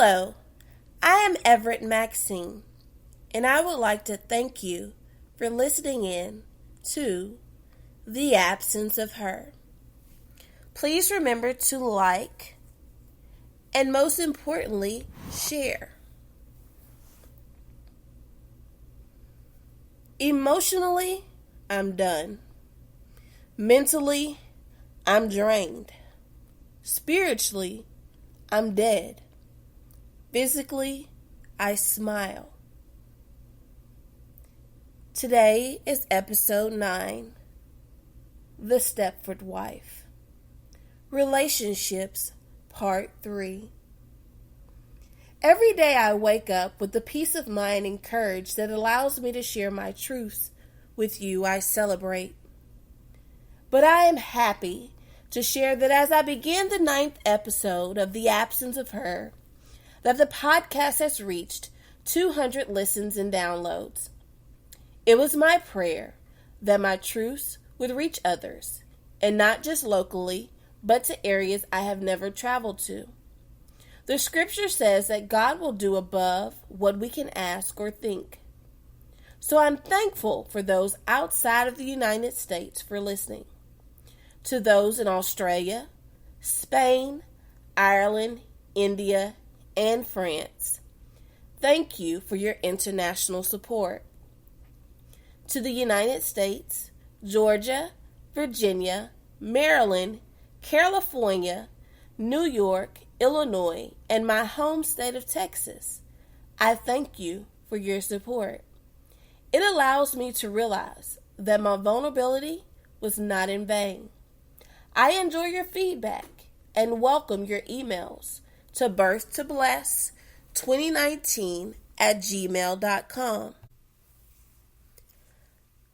Hello, I am Everett Maxine, and I would like to thank you for listening in to The Absence of Her. Please remember to like and most importantly, share. Emotionally, I'm done. Mentally, I'm drained. Spiritually, I'm dead. Physically, I smile. Today is episode 9, The Stepford Wife. Relationships Pt3. Every day I wake up with the peace of mind and courage that allows me to share my truths with you. I celebrate. But I am happy to share that as I begin the 9th episode of The Absence of Her, that the podcast has reached 200 listens and downloads. It was my prayer that my truths would reach others, and not just locally, but to areas I have never traveled to. The scripture says that God will do above what we can ask or think. So I'm thankful for those outside of the United States for listening. To those in Australia, Spain, Ireland, India, and France, thank you for your international support. To the United States, Georgia, Virginia, Maryland, California, New York, Illinois, and my home state of Texas, I thank you for your support. It allows me to realize that my vulnerability was not in vain. I enjoy your feedback and welcome your emails to birthtobless2019@gmail.com.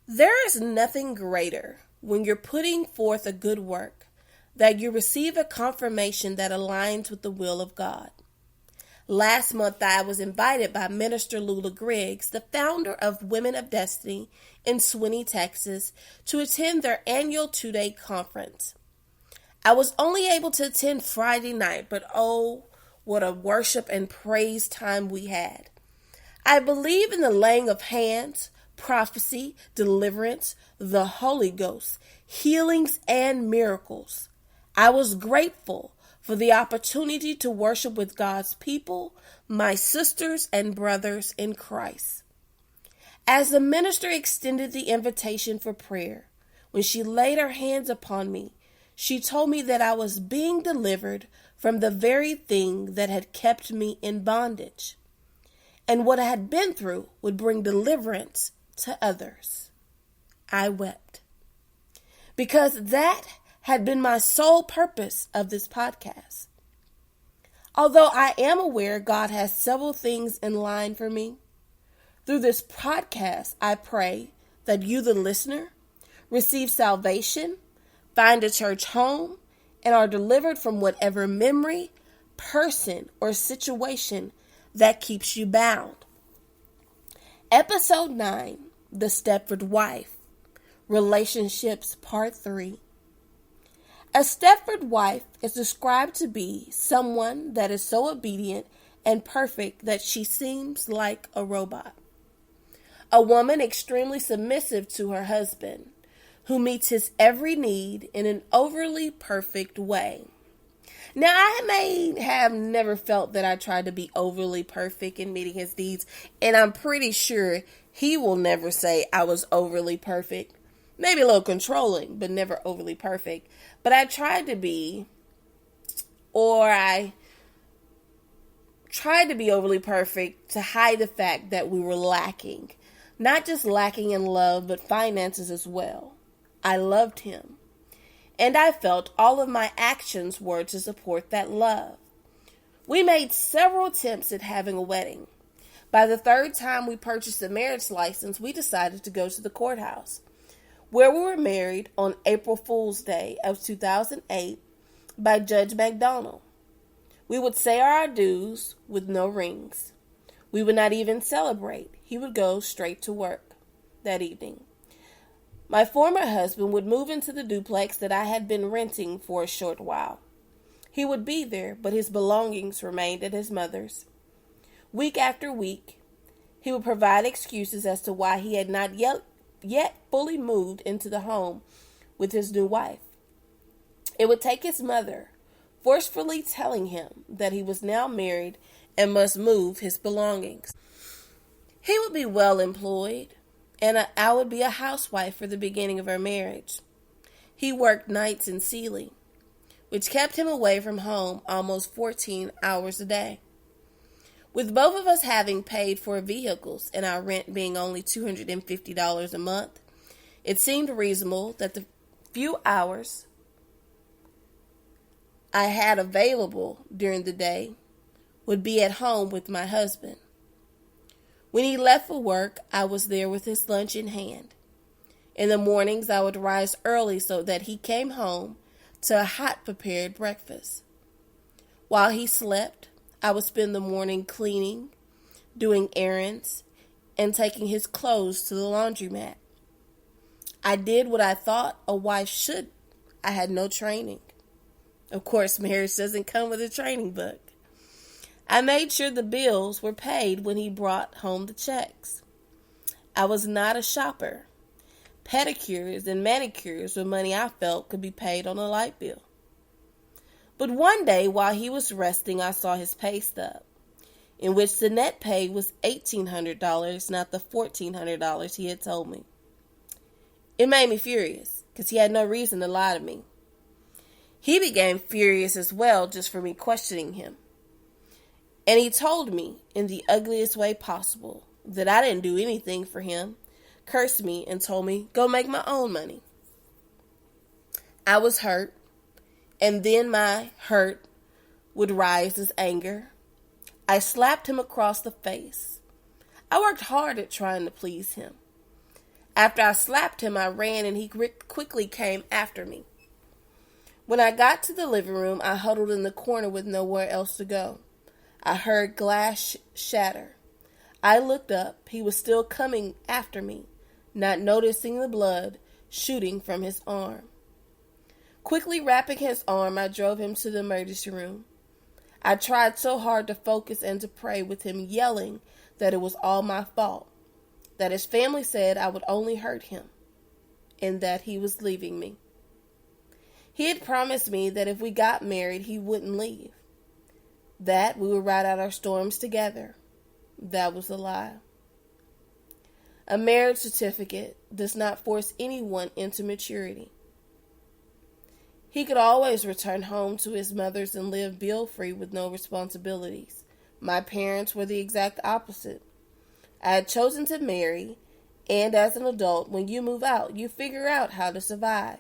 There is nothing greater when you're putting forth a good work that you receive a confirmation that aligns with the will of God. Last month, I was invited by Minister Lula Griggs, the founder of Women of Destiny in Swinney, Texas, to attend their annual 2-day conference. I was only able to attend Friday night, but oh, what a worship and praise time we had. I believe in the laying of hands, prophecy, deliverance, the Holy Ghost, healings, and miracles. I was grateful for the opportunity to worship with God's people, my sisters and brothers in Christ. As the minister extended the invitation for prayer, when she laid her hands upon me, she told me that I was being delivered from the very thing that had kept me in bondage, and what I had been through would bring deliverance to others. I wept, because that had been my sole purpose of this podcast. Although I am aware God has several things in line for me, through this podcast, I pray that you, the listener, receive salvation, find a church home, and are delivered from whatever memory, person, or situation that keeps you bound. Episode 9, The Stepford Wife, Relationships Pt3. A Stepford wife is described to be someone that is so obedient and perfect that she seems like a robot. A woman extremely submissive to her husband, who meets his every need in an overly perfect way. Now, I may have never felt that I tried to be overly perfect in meeting his needs, and I'm pretty sure he will never say I was overly perfect. Maybe a little controlling, but never overly perfect. But I tried to be overly perfect to hide the fact that we were lacking. Not just lacking in love, but finances as well. I loved him, and I felt all of my actions were to support that love. We made several attempts at having a wedding. By the 3rd time we purchased a marriage license, we decided to go to the courthouse, where we were married on April Fool's Day of 2008 by Judge McDonald. We would say our adieus with no rings. We would not even celebrate. He would go straight to work that evening. My former husband would move into the duplex that I had been renting for a short while. He would be there, but his belongings remained at his mother's. Week after week, he would provide excuses as to why he had not yet fully moved into the home with his new wife. It would take his mother forcefully telling him that he was now married and must move his belongings. He would be well employed, and I would be a housewife for the beginning of our marriage. He worked nights in Sealy, which kept him away from home almost 14 hours a day. With both of us having paid for vehicles and our rent being only $250 a month, it seemed reasonable that the few hours I had available during the day would be at home with my husband. When he left for work, I was there with his lunch in hand. In the mornings, I would rise early so that he came home to a hot prepared breakfast. While he slept, I would spend the morning cleaning, doing errands, and taking his clothes to the laundromat. I did what I thought a wife should. I had no training. Of course, marriage doesn't come with a training book. I made sure the bills were paid when he brought home the checks. I was not a shopper. Pedicures and manicures were money I felt could be paid on a light bill. But one day, while he was resting, I saw his pay stub, in which the net pay was $1,800, not the $1,400 he had told me. It made me furious, because he had no reason to lie to me. He became furious as well just for me questioning him. And he told me, in the ugliest way possible, that I didn't do anything for him, cursed me, and told me, go make my own money. I was hurt, and then my hurt would rise as anger. I slapped him across the face. I worked hard at trying to please him. After I slapped him, I ran, and he quickly came after me. When I got to the living room, I huddled in the corner with nowhere else to go. I heard glass shatter. I looked up. He was still coming after me, not noticing the blood shooting from his arm. Quickly wrapping his arm, I drove him to the emergency room. I tried so hard to focus and to pray, with him yelling that it was all my fault, that his family said I would only hurt him, and that he was leaving me. He had promised me that if we got married, he wouldn't leave, that we would ride out our storms together. That was a lie. A marriage certificate does not force anyone into maturity. He could always return home to his mother's and live bill-free with no responsibilities. My parents were the exact opposite. I had chosen to marry, and as an adult, when you move out, you figure out how to survive.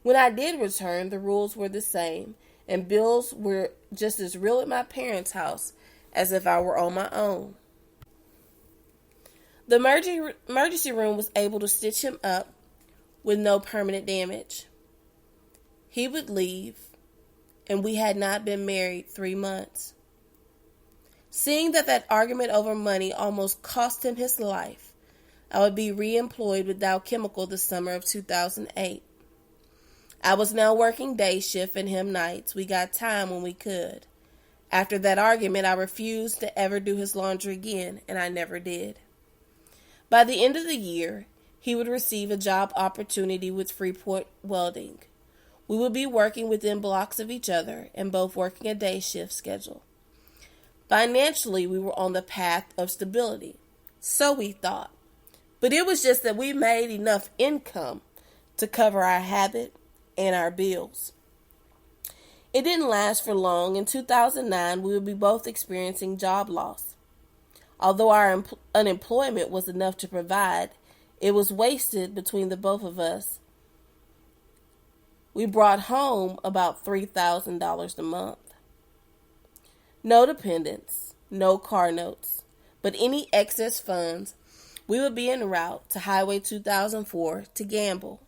When I did return, the rules were the same, and bills were just as real at my parents' house as if I were on my own. The emergency room was able to stitch him up with no permanent damage. He would leave, and we had not been married 3 months. Seeing that argument over money almost cost him his life, I would be reemployed with Dow Chemical the summer of 2008. I was now working day shift and him nights. We got time when we could. After that argument, I refused to ever do his laundry again, and I never did. By the end of the year, he would receive a job opportunity with Freeport Welding. We would be working within blocks of each other and both working a day shift schedule. Financially, we were on the path of stability. So we thought. But it was just that we made enough income to cover our habit and our bills. It didn't last for long. In 2009, we would be both experiencing job loss. Although our unemployment was enough to provide, it was wasted between the both of us. We brought home about $3,000 a month. No dependents, no car notes, but any excess funds, we would be en route to Highway 2004 to gamble.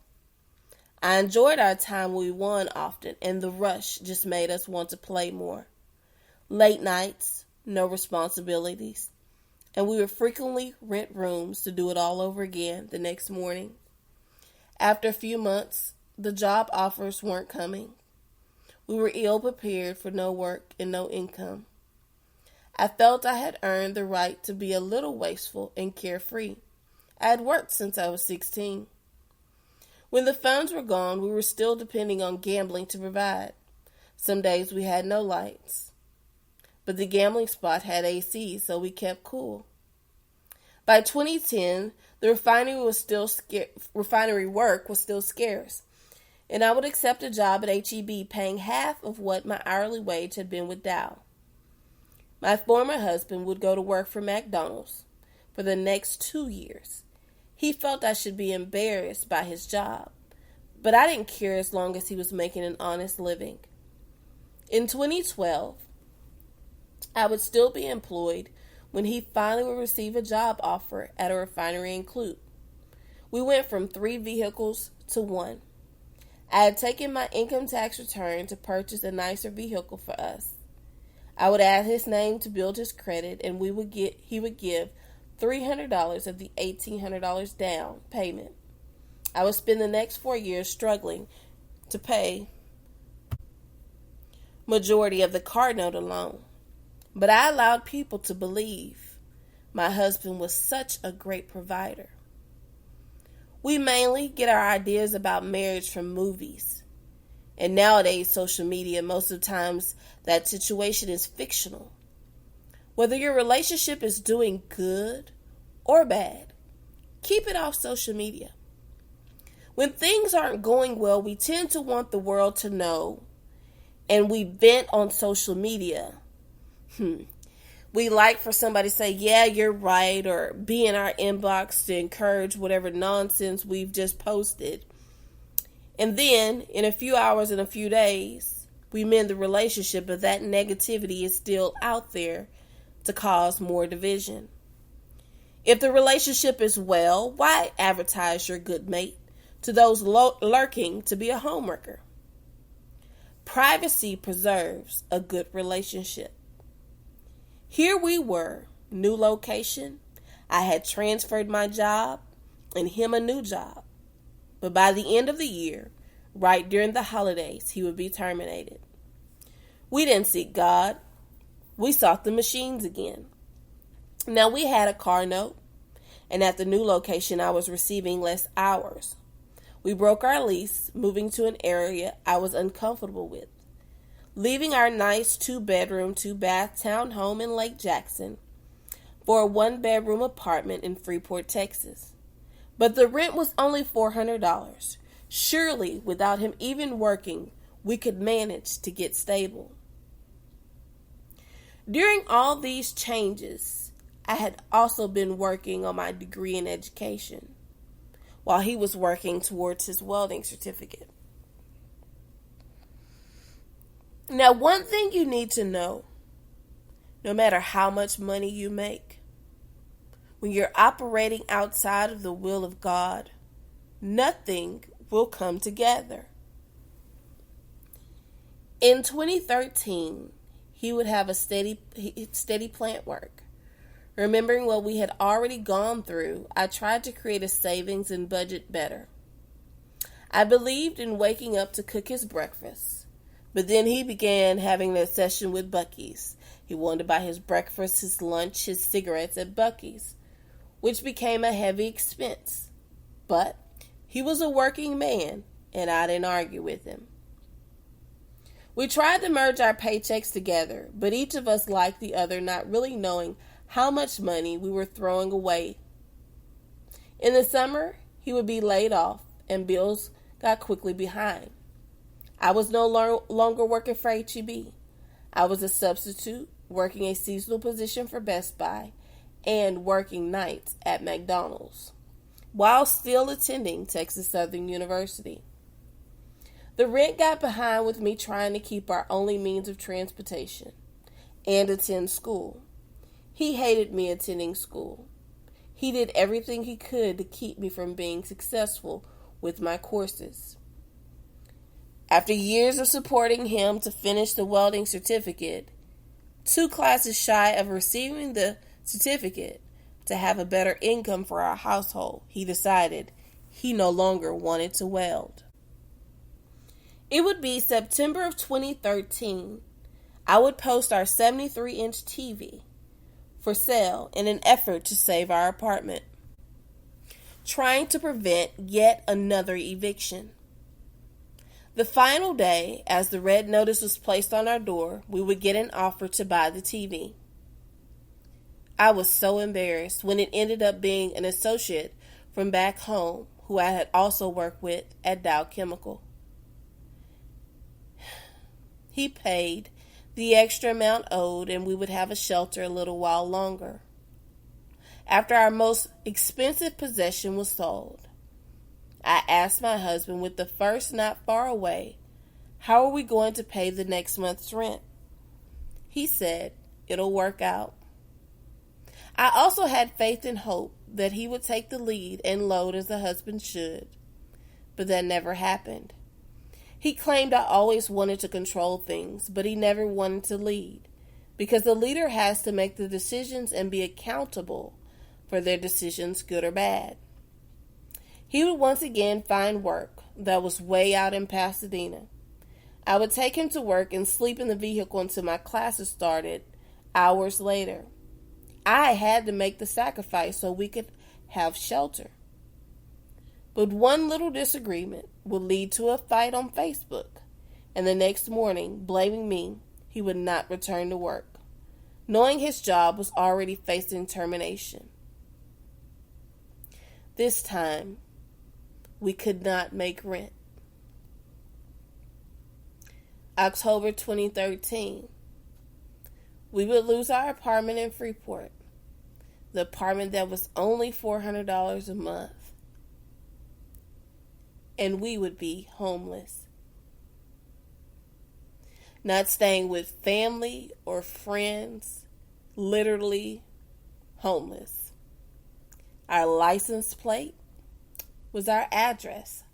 I enjoyed our time when we won often, and the rush just made us want to play more. Late nights, no responsibilities, and we would frequently rent rooms to do it all over again the next morning. After a few months, the job offers weren't coming. We were ill prepared for no work and no income. I felt I had earned the right to be a little wasteful and carefree. I had worked since I was 16. When the funds were gone, we were still depending on gambling to provide. Some days we had no lights, but the gambling spot had AC, so we kept cool. By 2010, the refinery work was still scarce, and I would accept a job at HEB paying half of what my hourly wage had been with Dow. My former husband would go to work for McDonald's for the next 2 years. He felt I should be embarrassed by his job, but I didn't care as long as he was making an honest living. In 2012, I would still be employed when he finally would receive a job offer at a refinery in Clute. We went from 3 vehicles to 1. I had taken my income tax return to purchase a nicer vehicle for us. I would add his name to build his credit, and he would give $300 of the $1,800 down payment. I would spend the next 4 years struggling to pay majority of the car note alone. But I allowed people to believe my husband was such a great provider. We mainly get our ideas about marriage from movies. And nowadays, social media, most of the times, that situation is fictional. Whether your relationship is doing good or bad, keep it off social media. When things aren't going well, we tend to want the world to know, and we vent on social media. We like for somebody to say, yeah, you're right, or be in our inbox to encourage whatever nonsense we've just posted. And then, in a few hours and a few days, we mend the relationship, but that negativity is still out there to cause more division. If the relationship is well, why advertise your good mate to those lurking to be a homewrecker? Privacy preserves a good relationship. Here we were, new location. I had transferred my job and him a new job. But by the end of the year, right during the holidays, he would be terminated. We didn't seek God. We sought the machines again. Now we had a car note, and at the new location, I was receiving less hours. We broke our lease, moving to an area I was uncomfortable with, leaving our nice 2-bedroom, 2-bath townhome in Lake Jackson for a 1-bedroom apartment in Freeport, Texas. But the rent was only $400. Surely, without him even working, we could manage to get stable. During all these changes, I had also been working on my degree in education, while he was working towards his welding certificate. Now, one thing you need to know, no matter how much money you make, when you're operating outside of the will of God, nothing will come together. In 2013, he would have a steady plant work. Remembering what we had already gone through, I tried to create a savings and budget better. I believed in waking up to cook his breakfast, but then he began having an obsession with Buc-ee's. He wanted to buy his breakfast, his lunch, his cigarettes at Buc-ee's, which became a heavy expense. But he was a working man, and I didn't argue with him. We tried to merge our paychecks together, but each of us liked the other, not really knowing how much money we were throwing away. In the summer, he would be laid off, and bills got quickly behind. I was no longer working for HEB. I was a substitute, working a seasonal position for Best Buy, and working nights at McDonald's, while still attending Texas Southern University. The rent got behind with me trying to keep our only means of transportation and attend school. He hated me attending school. He did everything he could to keep me from being successful with my courses. After years of supporting him to finish the welding certificate, 2 classes shy of receiving the certificate to have a better income for our household, he decided he no longer wanted to weld. It would be September of 2013. I would post our 73-inch TV for sale in an effort to save our apartment, trying to prevent yet another eviction. The final day, as the red notice was placed on our door, we would get an offer to buy the TV. I was so embarrassed when it ended up being an associate from back home who I had also worked with at Dow Chemical. He paid the extra amount owed and we would have a shelter a little while longer. After our most expensive possession was sold, I asked my husband, with the first not far away, how are we going to pay the next month's rent? He said, it'll work out. I also had faith and hope that he would take the lead and load as a husband should, but that never happened. He claimed I always wanted to control things, but he never wanted to lead, because the leader has to make the decisions and be accountable for their decisions, good or bad. He would once again find work that was way out in Pasadena. I would take him to work and sleep in the vehicle until my classes started hours later. I had to make the sacrifice so we could have shelter. But one little disagreement would lead to a fight on Facebook, and the next morning, blaming me, he would not return to work, knowing his job was already facing termination. This time, we could not make rent. October 2013. We would lose our apartment in Freeport, the apartment that was only $400 a month, and we would be homeless. Not staying with family or friends, literally homeless. Our license plate was our address.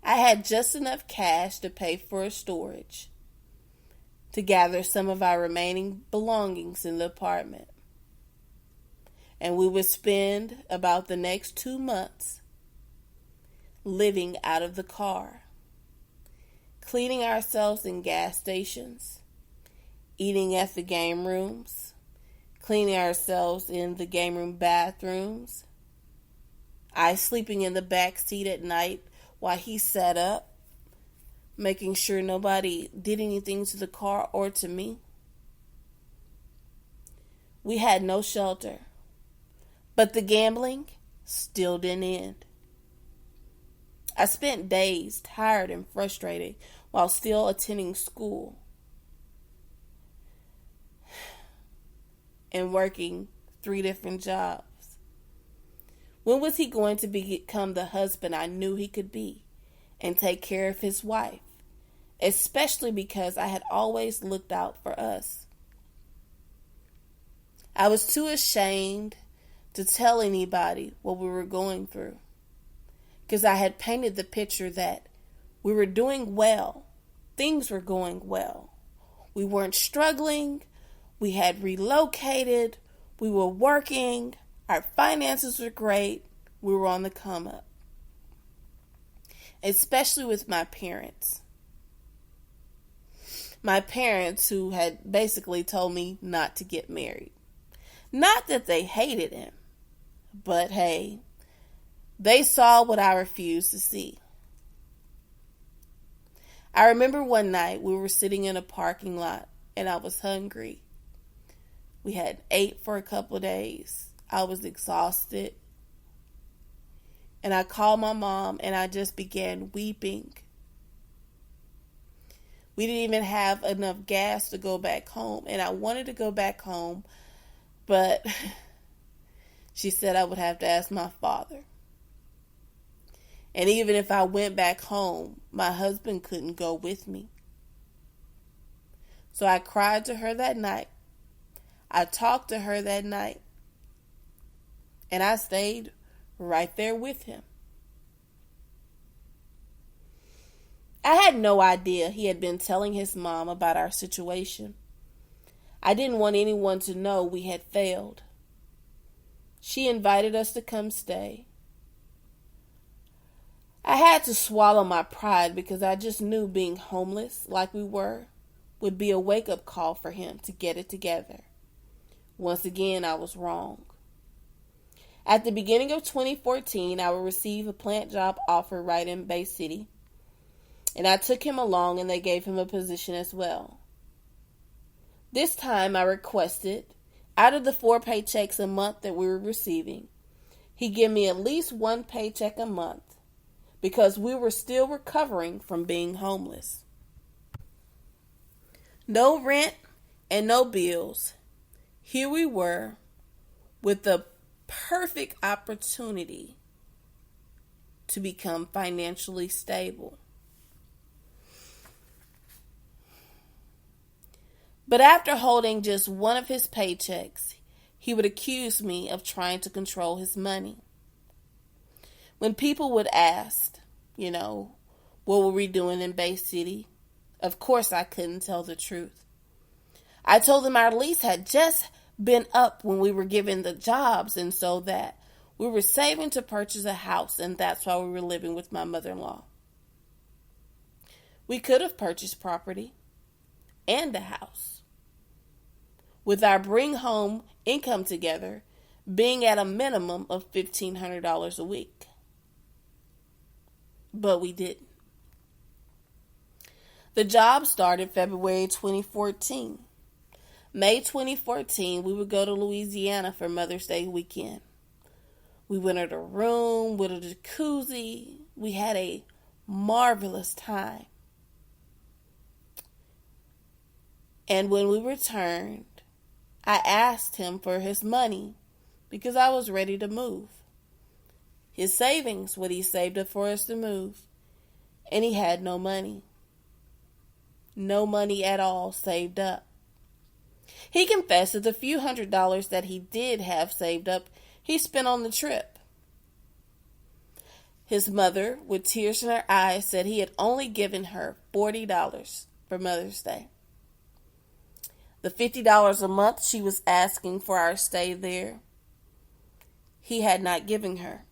I had just enough cash to pay for a storage, to gather some of our remaining belongings in the apartment. And we would spend about the next 2 months living out of the car, cleaning ourselves in gas stations, eating at the game rooms, cleaning ourselves in the game room bathrooms, I sleeping in the back seat at night while he sat up, making sure nobody did anything to the car or to me. We had no shelter, but the gambling still didn't end. I spent days tired and frustrated while still attending school and working 3 different jobs. When was he going to become the husband I knew he could be and take care of his wife? Especially because I had always looked out for us. I was too ashamed to tell anybody what we were going through, because I had painted the picture that we were doing well. Things were going well. We weren't struggling. We had relocated. We were working. Our finances were great. We were on the come up. Especially with my parents. My parents, who had basically told me not to get married. Not that they hated him, but hey, they saw what I refused to see. I remember one night we were sitting in a parking lot and I was hungry. We hadn't ate for a couple of days. I was exhausted. And I called my mom and I just began weeping. We didn't even have enough gas to go back home. And I wanted to go back home, but she said I would have to ask my father. And even if I went back home, my husband couldn't go with me. So I cried to her that night. I talked to her that night. And I stayed right there with him. I had no idea he had been telling his mom about our situation. I didn't want anyone to know we had failed. She invited us to come stay. I had to swallow my pride because I just knew being homeless like we were would be a wake-up call for him to get it together. Once again, I was wrong. At the beginning of 2014, I would receive a plant job offer right in Bay City, and I took him along and they gave him a position as well. This time I requested, out of the 4 paychecks a month that we were receiving, he give me at least 1 paycheck a month because we were still recovering from being homeless. No rent and no bills. Here we were with the perfect opportunity to become financially stable. But after holding just one of his paychecks, he would accuse me of trying to control his money. When people would ask, what were we doing in Bay City? Of course I couldn't tell the truth. I told them our lease had just been up when we were given the jobs, and so that we were saving to purchase a house, and that's why we were living with my mother-in-law. We could have purchased property and a house, with our bring home income together being at a minimum of $1,500 a week. But we didn't. The job started February 2014. May 2014, we would go to Louisiana for Mother's Day weekend. We rented a room with a jacuzzi. We had a marvelous time. And when we returned, I asked him for his money because I was ready to move. His savings, what he saved up for us to move, and he had no money. No money at all saved up. He confessed that the few $100s that he did have saved up, he spent on the trip. His mother, with tears in her eyes, said he had only given her $40 for Mother's Day. The $50 a month she was asking for our stay there, he had not given her.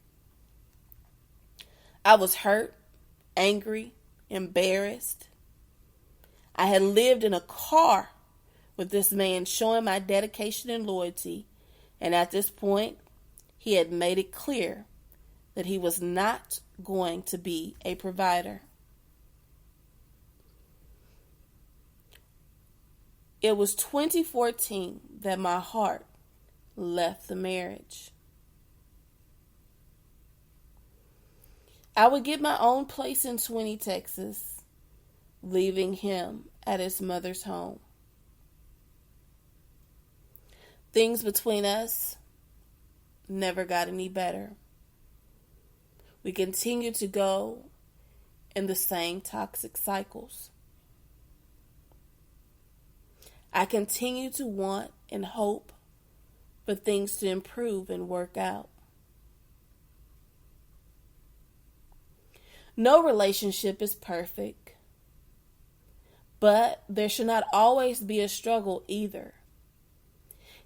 I was hurt, angry, embarrassed. I had lived in a car with this man showing my dedication and loyalty, and at this point, he had made it clear that he was not going to be a provider. It was 2014 that my heart left the marriage. I would get my own place in Swinney, Texas, leaving him at his mother's home. Things between us never got any better. We continued to go in the same toxic cycles. I continue to want and hope for things to improve and work out. No relationship is perfect, but there should not always be a struggle either.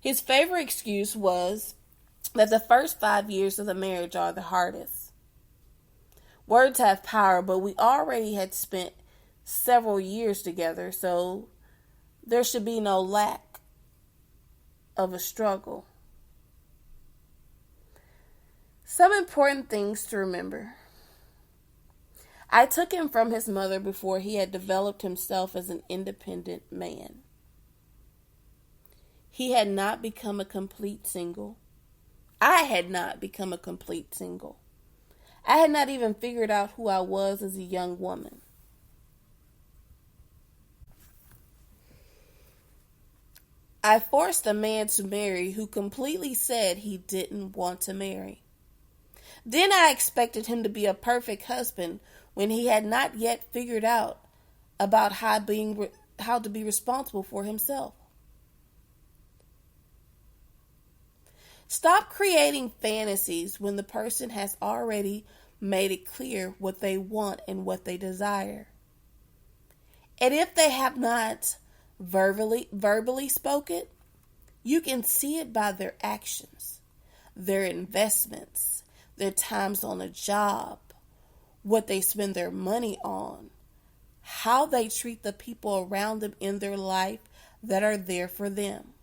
His favorite excuse was that the first 5 years of the marriage are the hardest. Words have power, but we already had spent several years together, so there should be no lack of a struggle. Some important things to remember. I took him from his mother before he had developed himself as an independent man. He had not become a complete single. I had not become a complete single. I had not even figured out who I was as a young woman. I forced a man to marry who completely said he didn't want to marry. Then I expected him to be a perfect husband when he had not yet figured out about how to be responsible for himself. Stop creating fantasies when the person has already made it clear what they want and what they desire. And if they have not verbally spoken, you can see it by their actions, their investments, their times on a job, what they spend their money on, how they treat the people around them in their life that are there for them.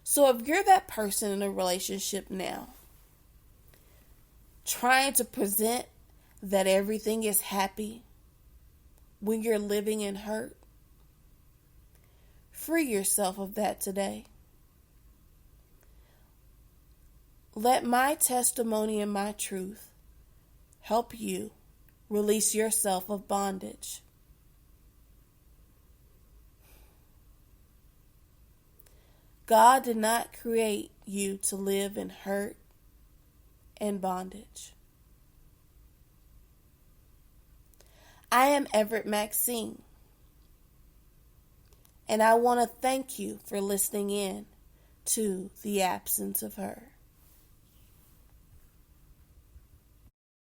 So if you're that person in a relationship now, trying to present that everything is happy when you're living in hurt, free yourself of that today. Let my testimony and my truth help you release yourself of bondage. God did not create you to live in hurt and bondage. I am Everett Maxine, and I want to thank you for listening in to The Absence of Her.